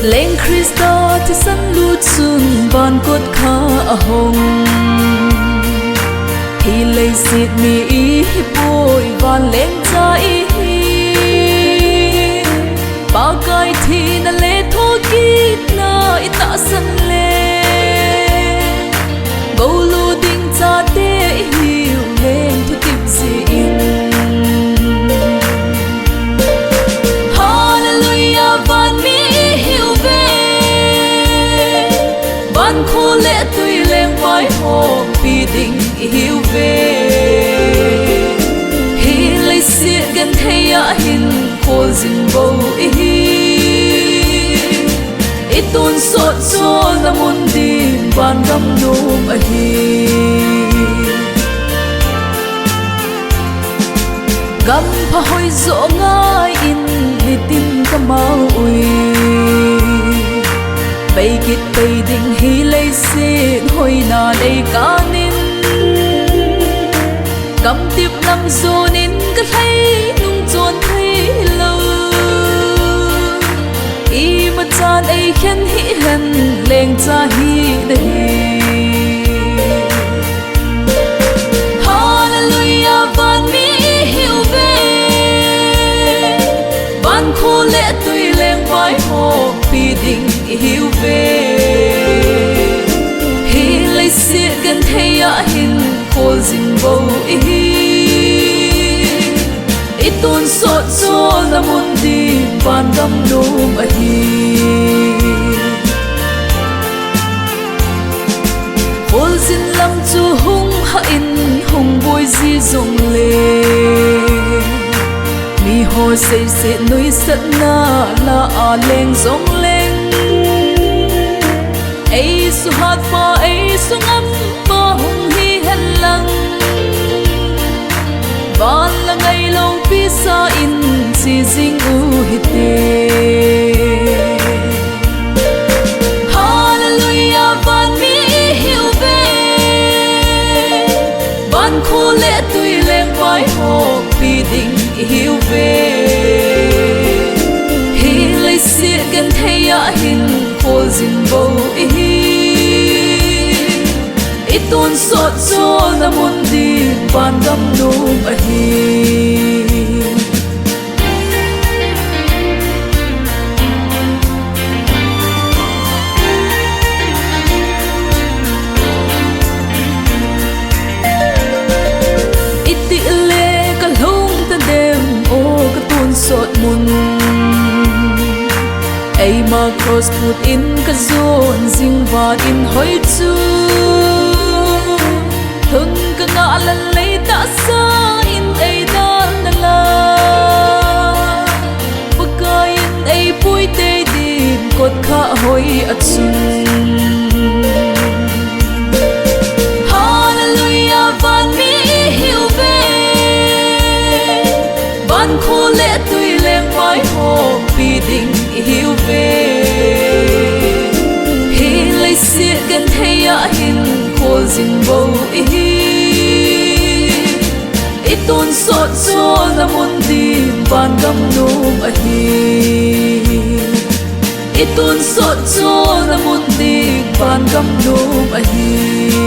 Leng Krista thì sân lút xuân van cốt khá hồng Hi lấy xịt mi ý bôi van lên ra ý Ba cái thì na lê thô kít na ít ta sân lê Bầu lù đinh cha tê hiểu lên thu tiếp gì in Hallelujah van mi hiểu về Van khô lệ tùy lên vai hồ Vì định hiểu về Hi lấy xiết gần thay ạ hình khô dình bầu ý Ít tôn sốt cho là môn tìm Van găm nôm ở hi Găm phá hôi dỗ ngài in Vì tim cả mau ui Bây kít bây định hi lấy xin Hôi nà lấy cá nín Găm tiếp năm dô nín Cất hay nung trốn thấy lâu Y mà chan ấy khen hĩ hân Lên cha hi đây Hallelujah van mi hiểu về Van khô lệ tùy lên vai hồ Vì định hiểu về Hi lấy xiết gần thay ạ hình khô dình bầu ý Ít tôn sốt cho là môn đi Van găm nôm ở hi Khô dình lăng chu hung hạ in Hung bôi di rộng lê Mi hồ xây xệ nuôi sẵn na Là à lên rộng lên Ây su hát pha ây su ngắm Ba hung hi hân lăng Van là ngày lâu phía xa in Chỉ dinh u hít tê Hallelujah van mi hiểu về Van khô lệ tùy lên vai hồ Vì định hiểu về Hi lấy xiết gần thay ạ hình khô dình bầu ý Ít tôn sốt cho là môn đi Van găm nôm ở hi Ít tị lê cả lông ta đêm Ô cả tôn sốt môn Ây mà cross put in cả zone Dinh và in hơi chú Hưng cả ngã lần lấy ta xa In ây ta nà la Và ca in ây bùi tê đi Cột khá hoi ạ chung Hallelujah van mi hiểu về Van khô lệ tùy lên vai hồ Vì định hiểu về Hi lấy xiết gần thay ạ hình khô dình bầu ý Ít tôn sốt cho là môn tìm Van găm nôm ở hi Ít tôn sốt cho là môn tìm Van găm nôm ở hi